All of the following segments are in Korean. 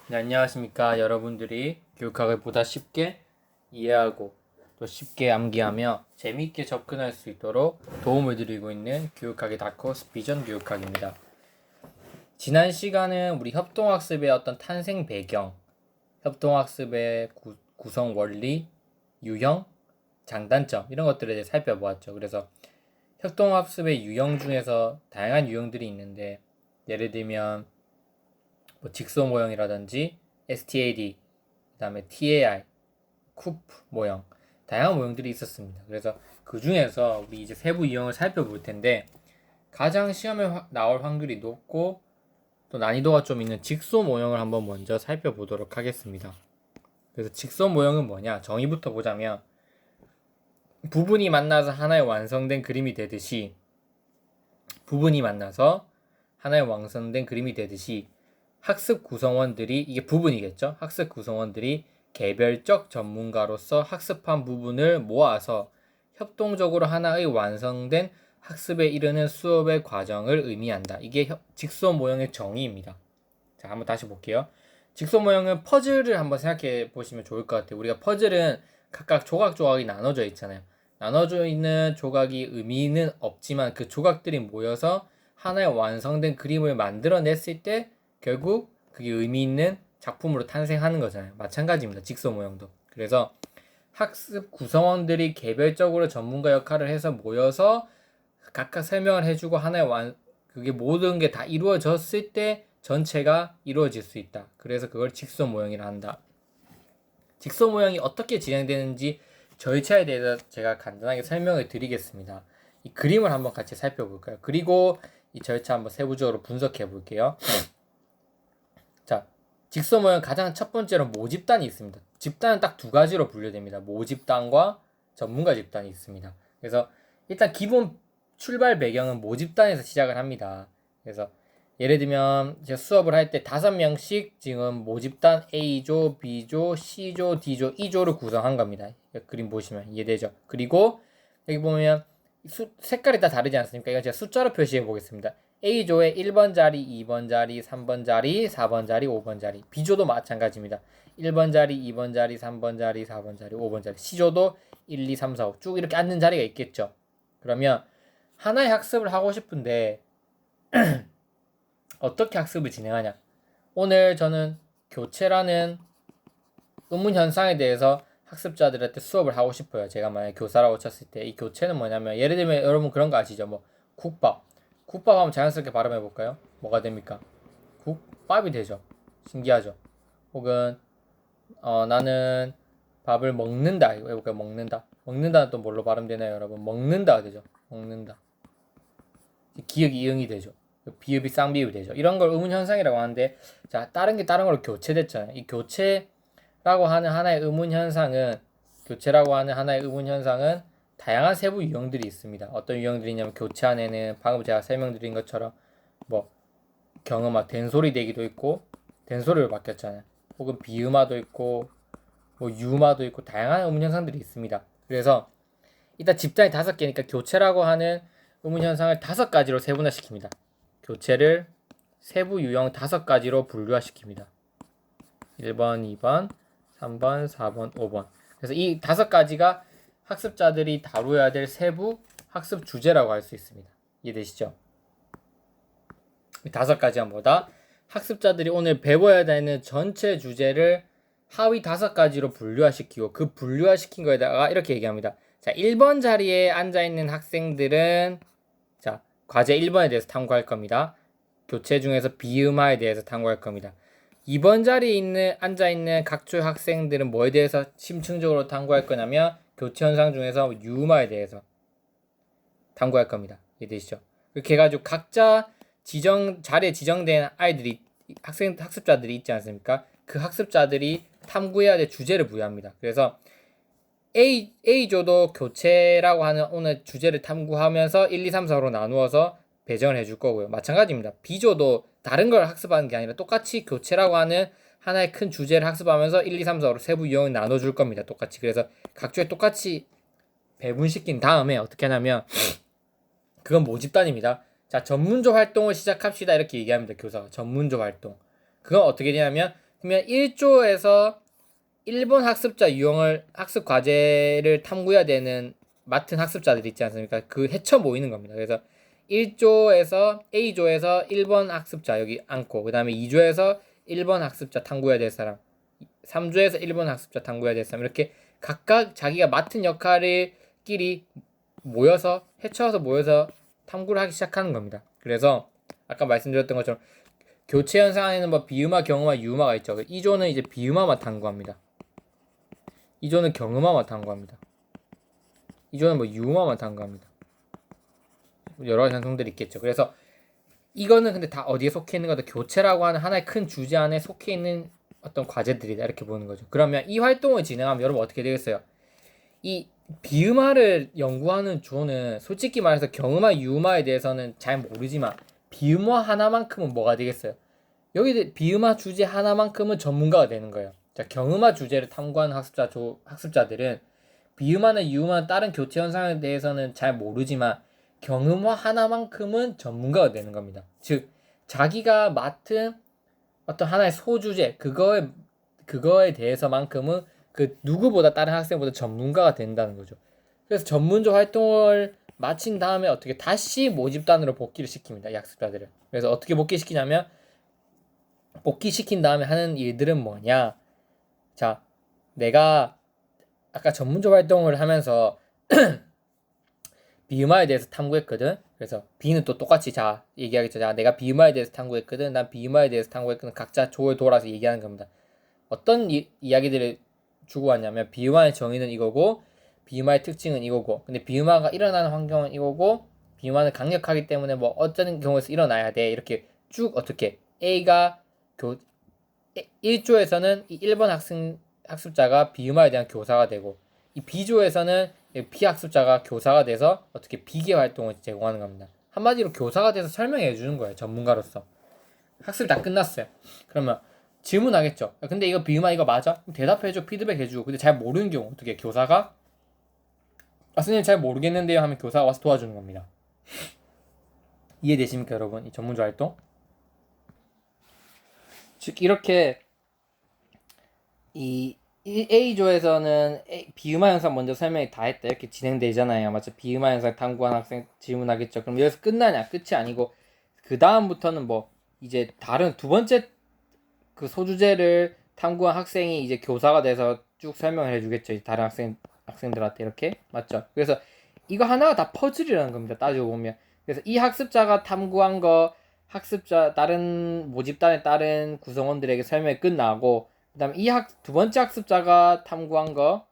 네, 안녕하십니까. 여러분들이 교육학을 보다 쉽게 이해하고 또 쉽게 암기하며 재미있게 접근할 수 있도록 도움을 드리고 있는 교육학의 다크호스 비전 교육학입니다. 지난 시간은 우리 협동학습의 어떤 탄생 배경, 협동학습의 구성 원리, 유형, 장단점 이런 것들에 대해 살펴보았죠. 그래서 협동학습의 유형 중에서 다양한 유형들이 있는데 예를 들면 뭐 직소 모형이라든지 STAD, 그 다음에 TAI, 쿠프 모형, 다양한 모형들이 있었습니다. 그래서 그 중에서 우리 이제 세부 유형을 살펴볼 텐데 가장 시험에 나올 확률이 높고 또 난이도가 좀 있는 직소 모형을 한번 먼저 살펴보도록 하겠습니다. 그래서 직소 모형은 뭐냐? 정의부터 보자면 부분이 만나서 하나의 완성된 그림이 되듯이 부분이 만나서 하나의 완성된 그림이 되듯이 학습 구성원들이, 이게 부분이겠죠? 학습 구성원들이 개별적 전문가로서 학습한 부분을 모아서 협동적으로 하나의 완성된 학습에 이르는 수업의 과정을 의미한다. 이게 직소 모형의 정의입니다. 자, 한번 다시 볼게요. 직소 모형은 퍼즐을 한번 생각해 보시면 좋을 것 같아요. 우리가 퍼즐은 각각 조각조각이 나눠져 있잖아요. 나눠져 있는 조각이 의미는 없지만 그 조각들이 모여서 하나의 완성된 그림을 만들어냈을 때 결국 그게 의미 있는 작품으로 탄생하는 거잖아요. 마찬가지입니다. 직소 모형도. 그래서 학습 구성원들이 개별적으로 전문가 역할을 해서 모여서 각각 설명을 해주고 하나의 그게 모든 게 다 이루어졌을 때 전체가 이루어질 수 있다. 그래서 그걸 직소 모형이라 한다. 직소 모형이 어떻게 진행되는지 절차에 대해서 제가 간단하게 설명을 드리겠습니다. 이 그림을 한번 같이 살펴볼까요? 그리고 이 절차 한번 세부적으로 분석해 볼게요. 자, 직소 모형 가장 첫 번째로 모집단이 있습니다. 집단은 딱 두 가지로 분류됩니다. 모집단과 전문가 집단이 있습니다. 그래서 일단 기본 출발 배경은 모집단에서 시작을 합니다. 그래서 예를 들면 제가 수업을 할 때 5명씩 지금 모집단 A조, B조, C조, D조, E조를 구성한 겁니다. 그림 보시면 이해되죠? 그리고 여기 보면 색깔이 다 다르지 않습니까? 이건 제가 숫자로 표시해 보겠습니다. A조에 1번 자리, 2번 자리, 3번 자리, 4번 자리, 5번 자리. B조도 마찬가지입니다. 1번 자리, 2번 자리, 3번 자리, 4번 자리, 5번 자리. C조도 1, 2, 3, 4, 5 쭉 이렇게 앉는 자리가 있겠죠. 그러면 하나의 학습을 하고 싶은데 어떻게 학습을 진행하냐? 오늘 저는 교체라는 의문 현상에 대해서 학습자들한테 수업을 하고 싶어요. 제가 만약에 교사라고 쳤을 때 이 교체는 뭐냐면 예를 들면 여러분 그런 거 아시죠? 뭐 국밥 한번 자연스럽게 발음해 볼까요? 뭐가 됩니까? 국밥이 되죠. 신기하죠? 혹은 나는 밥을 먹는다 이거 해볼까요? 먹는다는 또 뭘로 발음되나요, 여러분? 먹는다 되죠. 먹는다. 기억이 이응이 되죠. 비읍이 쌍비읍이 되죠. 이런 걸 의문 현상이라고 하는데, 자, 다른 걸로 교체됐잖아요. 이 교체라고 하는 하나의 의문 현상은 다양한 세부 유형들이 있습니다. 어떤 유형들이냐면 교체 안에는 방금 제가 설명드린 것처럼 뭐 경음화 된소리 대기도 있고 된소리로 바뀌었잖아요. 혹은 비음화도 있고 뭐 유마도 있고 다양한 의문 현상들이 있습니다. 그래서 일단 집단이 5개니까 교체라고 하는 의문 현상을 5가지로 세분화시킵니다. 교체를 세부 유형 5가지로 분류화시킵니다. 1번, 2번, 3번, 4번, 5번. 그래서 이 5가지가 학습자들이 다루어야 될 세부 학습 주제라고 할 수 있습니다. 이해되시죠? 이 5가지가 뭐다? 학습자들이 오늘 배워야 되는 전체 주제를 하위 5가지로 분류화시키고 그 분류화시킨 거에다가 이렇게 얘기합니다. 자, 1번 자리에 앉아있는 학생들은 자, 과제 1번에 대해서 탐구할 겁니다. 교체 중에서 비음화에 대해서 탐구할 겁니다. 2번 자리에 앉아있는 각조 학생들은 뭐에 대해서 심층적으로 탐구할 거냐면 교체 현상 중에서 유음화에 대해서 탐구할 겁니다. 이해되시죠? 이렇게 해가지고 각자 자리에 지정된 학습자들이 있지 않습니까? 그 학습자들이 탐구해야 될 주제를 부여합니다. 그래서 A조도 교체라고 하는 오늘 주제를 탐구하면서 1, 2, 3, 4로 나누어서 배정을 해줄 거고요. 마찬가지입니다. B조도 다른 걸 학습하는 게 아니라 똑같이 교체라고 하는 하나의 큰 주제를 학습하면서 1, 2, 3, 4로 세부 유형을 나눠줄 겁니다. 똑같이. 그래서 각조에 똑같이 배분시킨 다음에 어떻게 하냐면 그건 모집단입니다. 자, 전문조 활동을 시작합시다. 이렇게 얘기합니다. 교사가. 전문조 활동. 그건 어떻게 되냐면 그러면 1조에서 일본 학습자 유형을 학습 과제를 탐구해야 되는 맡은 학습자들이 있지 않습니까? 그 해쳐 모이는 겁니다. 그래서 1조에서 A조에서 1번 학습자 여기 앉고 그 다음에 2조에서 1번 학습자 탐구해야 될 사람 3조에서 1번 학습자 탐구해야 될 사람 이렇게 각각 자기가 맡은 역할끼리 모여서 해쳐서 모여서 탐구를 하기 시작하는 겁니다. 그래서 아까 말씀드렸던 것처럼 교체 현상 안에는 뭐 비음화, 경음화, 유음화가 있죠. 2조는 이제 비음화만 탐구합니다. 2조는 경음화만 탐구합니다. 2조는 뭐 유음화만 탐구합니다. 여러 가지 현상들이 있겠죠. 그래서 이거는 근데 다 어디에 속해 있는 거다? 교체라고 하는 하나의 큰 주제 안에 속해 있는 어떤 과제들이다 이렇게 보는 거죠. 그러면 이 활동을 진행하면 여러분 어떻게 되겠어요? 이 비음화를 연구하는 조는 솔직히 말해서 경음화, 유음화에 대해서는 잘 모르지만 비음화 하나만큼은 뭐가 되겠어요? 여기 비음화 주제 하나만큼은 전문가가 되는 거예요. 자, 경음화 주제를 탐구하는 학습자들은 비음화나 유음화나 다른 교체 현상에 대해서는 잘 모르지만 경음화 하나만큼은 전문가가 되는 겁니다. 즉 자기가 맡은 어떤 하나의 소주제 그거에 대해서만큼은 그 누구보다 다른 학생보다 전문가가 된다는 거죠. 그래서 전문적 활동을 마친 다음에 어떻게 다시 모집단으로 복귀를 시킵니다. 이 학습자들을. 그래서 어떻게 복귀시키냐면 복귀시킨 다음에 하는 일들은 뭐냐? 자, 내가 아까 전문적 활동을 하면서 비음화에 대해서 탐구했거든. 그래서 B는 또 똑같이 자 얘기하겠죠. 자, 내가 비음화에 대해서 탐구했거든. 난 비음화에 대해서 탐구했거든. 각자 조에 돌아서 얘기하는 겁니다. 어떤 이야기들을 주고 왔냐면 비음화의 정의는 이거고 비음화의 특징은 이거고 근데 비음화가 일어나는 환경은 이거고 비음화는 강력하기 때문에 뭐 어떤 경우에서 일어나야 돼. 이렇게 쭉 어떻게 A가 1조에서는 이 1번 학습자가 비음화에 대한 교사가 되고 이 B조에서는 B학습자가 교사가 돼서 어떻게 비계 활동을 제공하는 겁니다. 한마디로 교사가 돼서 설명해 주는 거예요. 전문가로서. 학습이 다 끝났어요. 그러면 질문하겠죠. 근데 이거 비음화 이거 맞아? 대답해줘. 피드백 해주고. 근데 잘 모르는 경우 어떻게 교사가 선생님 잘 모르겠는데요 하면 교사가 와서 도와주는 겁니다. 이해되십니까 여러분? 이 전문적 활동? 즉 이렇게 이 A조에서는 비음화 현상 먼저 설명이 다 했다 이렇게 진행되잖아요. 맞죠? 비음화 현상 탐구한 학생 질문하겠죠. 그럼 여기서 끝나냐? 끝이 아니고 그 다음부터는 뭐 이제 다른 두 번째 그 소주제를 탐구한 학생이 이제 교사가 돼서 쭉 설명을 해주겠죠. 다른 학생들한테 이렇게 맞죠? 그래서 이거 하나가 다 퍼즐이라는 겁니다. 따지고 보면. 그래서 이 학습자가 탐구한 거 다른 모집단의 다른 구성원들에게 설명이 끝나고 그다음 두 번째 학습자가 탐구한 거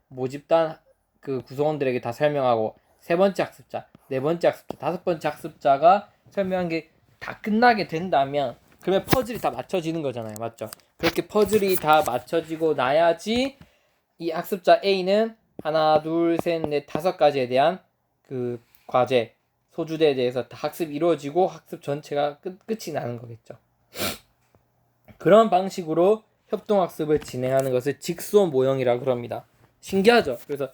모집단 그 구성원들에게 다 설명하고 세 번째 학습자, 네 번째 학습자, 다섯 번째 학습자가 설명한 게 다 끝나게 된다면 그러면 퍼즐이 다 맞춰지는 거잖아요. 맞죠? 그렇게 퍼즐이 다 맞춰지고 나야지 이 학습자 A는 하나, 둘, 셋, 넷, 다섯 가지에 대한 그 과제, 소주제에 대해서 다 학습이 이루어지고 학습 전체가 끝이 나는 거겠죠. 그런 방식으로 협동학습을 진행하는 것을 직소 모형이라고 그럽니다. 신기하죠? 그래서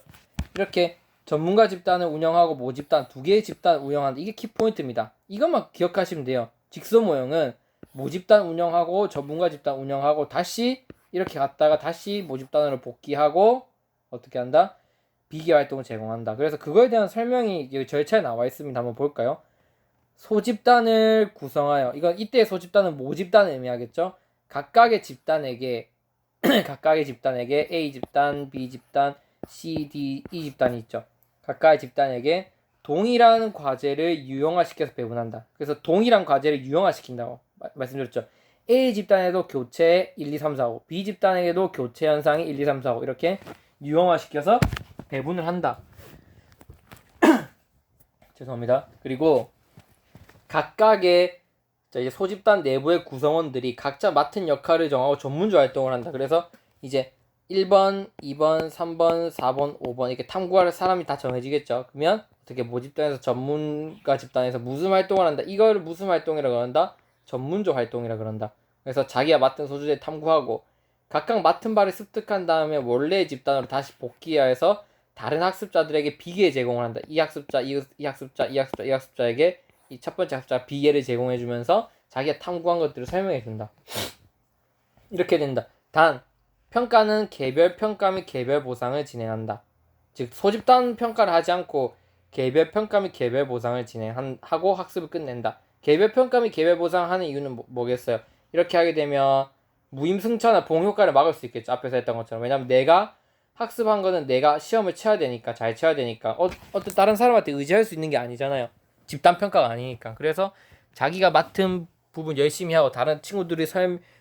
이렇게 전문가 집단을 운영하고 모집단 두 개의 집단을 운영하는 이게 키포인트입니다. 이것만 기억하시면 돼요. 직소 모형은 모집단 운영하고 전문가 집단 운영하고 다시 이렇게 갔다가 다시 모집단으로 복귀하고 어떻게 한다? 비계 활동을 제공한다. 그래서 그거에 대한 설명이 여기 절차에 나와 있습니다. 한번 볼까요? 소집단을 구성하여 이때 소집단은 모집단을 의미하겠죠? 각각의 집단에게 A 집단, B 집단, C, D, E 집단이 있죠. 각각의 집단에게 동일한 과제를 유형화시켜서 배분한다. 그래서 동일한 과제를 유형화시킨다고 말씀드렸죠. A 집단에도 교체 1, 2, 3, 4, 5, B 집단에게도 교체 현상이 1, 2, 3, 4, 5 이렇게 유형화시켜서 배분을 한다. 죄송합니다. 그리고 각각의 이제 소집단 내부의 구성원들이 각자 맡은 역할을 정하고 전문적 활동을 한다. 그래서 이제 1번, 2번, 3번, 4번, 5번 이렇게 탐구할 사람이 다 정해지겠죠. 그러면 어떻게 모집단에서 전문가 집단에서 무슨 활동을 한다. 이걸 무슨 활동이라고 그런다? 전문적 활동이라고 그런다. 그래서 자기가 맡은 소주제 탐구하고 각각 맡은 바를 습득한 다음에 원래의 집단으로 다시 복귀해서 다른 학습자들에게 비계 제공을 한다. 이 학습자에게 이 첫 번째 학습자 B계를 제공해주면서 자기가 탐구한 것들을 설명해 준다. 이렇게 된다. 단 평가는 개별 평가 및 개별 보상을 진행한다. 즉 소집단 평가를 하지 않고 개별 평가 및 개별 보상을 진행하고 학습을 끝낸다. 개별 평가 및 개별 보상을 하는 이유는 뭐겠어요? 이렇게 하게 되면 무임승차나 봉효과를 막을 수 있겠죠. 앞에서 했던 것처럼. 왜냐면 내가 학습한 거는 내가 시험을 쳐야 되니까, 잘 쳐야 되니까, 어떤 다른 사람한테 의지할 수 있는 게 아니잖아요. 집단 평가가 아니니까. 그래서 자기가 맡은 부분 열심히 하고 다른 친구들이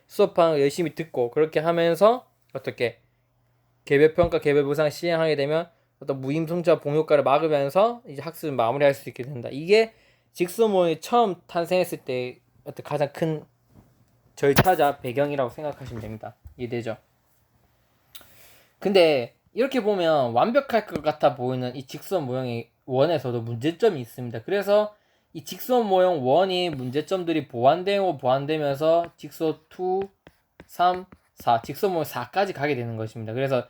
수업하는 거 열심히 듣고 그렇게 하면서 어떻게 개별 평가, 개별 보상을 시행하게 되면 어떤 무임승차 봉효과를 막으면서 이제 학습을 마무리할 수 있게 된다. 이게 직소모임이 처음 탄생했을 때 어떤 가장 큰 절차자 배경이라고 생각하시면 됩니다. 이해되죠? 근데 이렇게 보면 완벽할 것 같아 보이는 이 직선 모형의 원에서도 문제점이 있습니다. 그래서 이 직선 모형 원이 문제점들이 보완되면서 직소 2, 3, 4, 직선 모형 4까지 가게 되는 것입니다. 그래서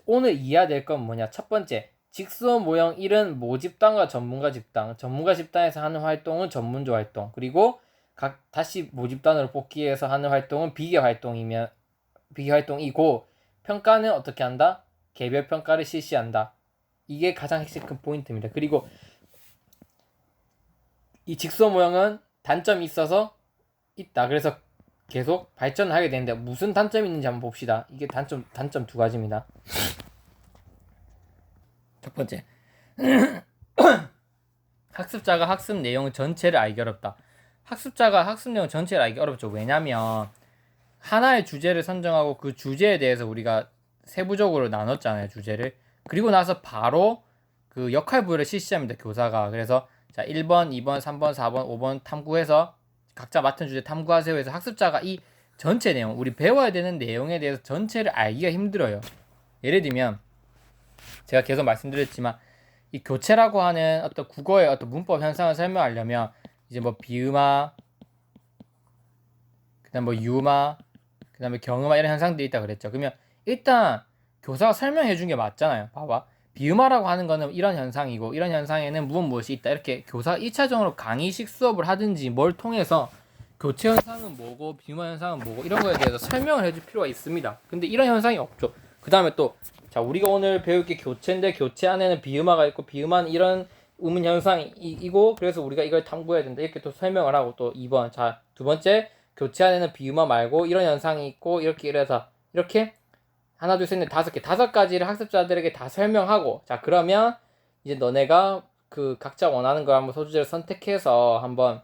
오늘 이해해야 될 건 뭐냐? 첫 번째, 직선 모형 1은 모집단과 전문가 집단, 전문가 집단에서 하는 활동은 전문조 활동, 그리고 다시 모집단으로 복귀해서 하는 활동은 비계 활동이고, 평가는 어떻게 한다? 개별 평가를 실시한다. 이게 가장 핵심 큰 포인트입니다. 그리고 이 직선 모형은 단점이 있어서 있다. 그래서 계속 발전을 하게 되는데 무슨 단점이 있는지 한번 봅시다. 이게 단점 두 가지입니다. 첫 번째, 학습자가 학습 내용 전체를 알기 어렵다. 학습자가 학습 내용 전체를 알기 어렵죠. 왜냐면 하나의 주제를 선정하고 그 주제에 대해서 우리가 세부적으로 나눴잖아요. 주제를. 그리고 나서 바로 그 역할 부여를 실시합니다. 교사가. 그래서 자 1번, 2번, 3번, 4번, 5번 탐구해서 각자 맡은 주제 탐구하세요 해서 학습자가 이 전체 내용, 우리 배워야 되는 내용에 대해서 전체를 알기가 힘들어요. 예를 들면 제가 계속 말씀드렸지만 이 교체라고 하는 어떤 국어의 어떤 문법 현상을 설명하려면 이제 뭐 비음화, 그다음 뭐 유음화, 그다음에 경음화 이런 현상들이 있다 그랬죠. 그러면 일단 교사가 설명해 준 게 맞잖아요. 봐봐. 비음화라고 하는 거는 이런 현상이고 이런 현상에는 무엇이 있다. 이렇게 교사가 1차적으로 강의식 수업을 하든지 뭘 통해서 교체 현상은 뭐고 비음화 현상은 뭐고 이런 거에 대해서 설명을 해줄 필요가 있습니다. 근데 이런 현상이 없죠. 그 다음에 또 자 우리가 오늘 배울 게 교체인데 교체 안에는 비음화가 있고 비음화는 이런 의문 현상이고 그래서 우리가 이걸 탐구해야 된다. 이렇게 또 설명을 하고 또 2번 자 두 번째 교체 안에는 비음화 말고 이런 현상이 있고 이렇게 이래서 이렇게 하나 둘 셋 넷 다섯 개 다섯 가지를 학습자들에게 다 설명하고 자 그러면 이제 너네가 그 각자 원하는 걸 한번 소주제를 선택해서 한번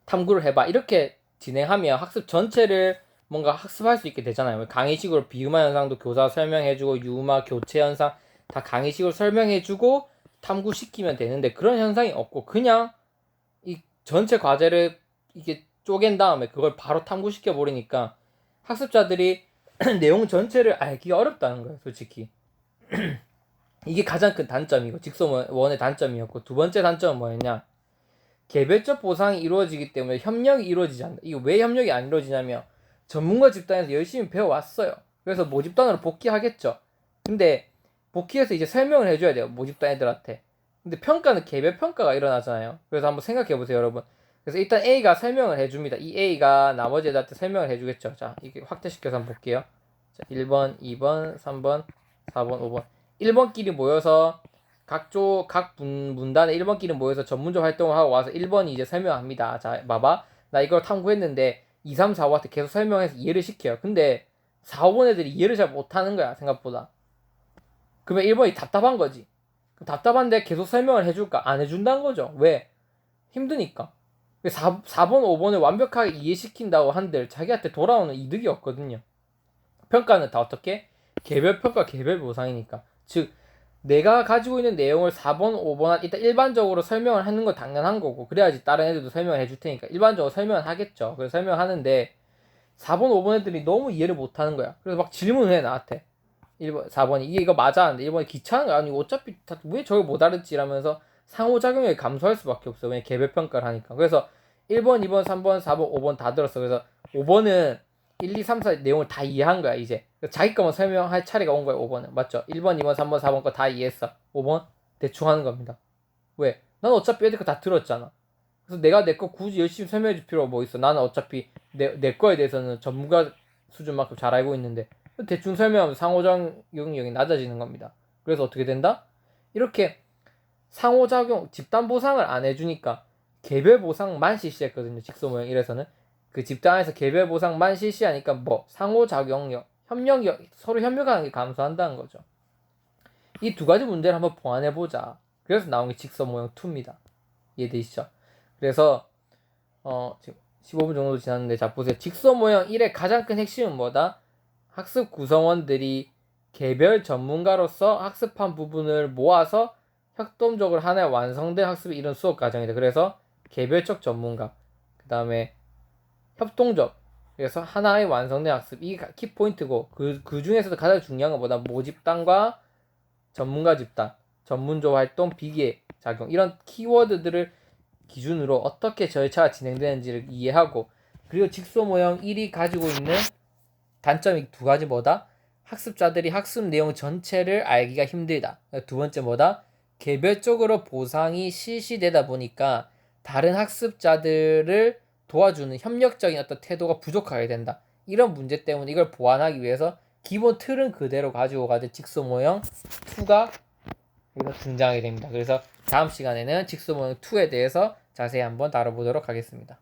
탐구를 해봐 이렇게 진행하면 학습 전체를 뭔가 학습할 수 있게 되잖아요. 강의식으로 비음화 현상도 교사 설명해주고 유음화 교체 현상 다 강의식으로 설명해주고 탐구시키면 되는데 그런 현상이 없고 그냥 이 전체 과제를 이게 쪼갠 다음에 그걸 바로 탐구시켜 버리니까 학습자들이 내용 전체를 알기가 어렵다는 거예요, 솔직히. 이게 가장 큰 단점이고 직소원의 단점이었고 두 번째 단점은 뭐였냐? 개별적 보상이 이루어지기 때문에 협력이 이루어지지 않는다. 이거 왜 협력이 안 이루어지냐면 전문가 집단에서 열심히 배워왔어요. 그래서 모집단으로 복귀하겠죠. 근데 복귀해서 이제 설명을 해줘야 돼요, 모집단 애들한테. 근데 평가는 개별 평가가 일어나잖아요. 그래서 한번 생각해보세요, 여러분. 그래서 일단 A가 설명을 해줍니다. 이 A가 나머지 애들한테 설명을 해주겠죠. 자, 이게 확대시켜서 한번 볼게요. 자, 1번, 2번, 3번, 4번, 5번. 1번끼리 모여서 각 문단에 1번끼리 모여서 전문적 활동을 하고 와서 1번이 이제 설명합니다. 자, 봐봐. 나 이걸 탐구했는데 2, 3, 4, 5한테 계속 설명해서 이해를 시켜요. 근데 4, 5번 애들이 이해를 잘 못하는 거야, 생각보다. 그러면 1번이 답답한 거지. 답답한데 계속 설명을 해줄까? 안 해준다는 거죠. 왜? 힘드니까. 4번, 5번을 완벽하게 이해시킨다고 한들 자기한테 돌아오는 이득이 없거든요. 평가는 다 어떻게? 개별 평가, 개별 보상이니까. 즉, 내가 가지고 있는 내용을 4번, 5번, 일단 일반적으로 설명을 하는 건 당연한 거고, 그래야지 다른 애들도 설명을 해줄 테니까. 일반적으로 설명을 하겠죠. 그래서 설명하는데, 4번, 5번 애들이 너무 이해를 못 하는 거야. 그래서 막 질문을 해, 나한테. 1번, 4번이, 이거 맞아? 하는데 1번이 귀찮은 거야. 아니, 어차피 왜 저걸 못 알았지? 이러면서 상호작용을 감소할 수밖에 없어. 왜냐면 개별평가를 하니까. 그래서 1번, 2번, 3번, 4번, 5번 다 들었어. 그래서 5번은 1, 2, 3, 4 내용을 다 이해한 거야, 이제. 자기 거만 설명할 차례가 온 거야, 5번은. 맞죠? 1번, 2번, 3번, 4번 거 다 이해했어. 5번? 대충 하는 겁니다. 왜? 난 어차피 애들 거 다 들었잖아. 그래서 내가 내 거 굳이 열심히 설명해 줄 필요가 뭐 있어. 나는 어차피 내 거에 대해서는 전문가 수준만큼 잘 알고 있는데 대충 설명하면 상호작용 능력이 낮아지는 겁니다. 그래서 어떻게 된다? 이렇게 상호작용 집단 보상을 안 해주니까 개별 보상만 실시했거든요. 직소 모형 1에서는 그 집단에서 개별 보상만 실시하니까 뭐 상호작용력, 협력력, 서로 협력하는 게 감소한다는 거죠. 이 두 가지 문제를 한번 보완해 보자. 그래서 나온 게 직소 모형 2입니다. 이해되시죠? 그래서 지금 15분 정도 지났는데 자 보세요. 직소 모형 1의 가장 큰 핵심은 뭐다? 학습 구성원들이 개별 전문가로서 학습한 부분을 모아서 협동적으로 하나의 완성된 학습이 이런 수업 과정이다. 그래서 개별적 전문가, 그 다음에 협동적, 그래서 하나의 완성된 학습, 이 키포인트고 그 중에서도 가장 중요한 건 뭐다? 모집단과 전문가 집단, 전문조 활동, 비계 작용 이런 키워드들을 기준으로 어떻게 절차가 진행되는지를 이해하고 그리고 직소 모형 1이 가지고 있는 단점이 두 가지 뭐다? 학습자들이 학습 내용 전체를 알기가 힘들다. 두 번째 뭐다? 개별적으로 보상이 실시되다 보니까 다른 학습자들을 도와주는 협력적인 어떤 태도가 부족하게 된다. 이런 문제 때문에 이걸 보완하기 위해서 기본 틀은 그대로 가지고 가는 직소 모형 2가 등장하게 됩니다. 그래서 다음 시간에는 직소 모형 2에 대해서 자세히 한번 다뤄보도록 하겠습니다.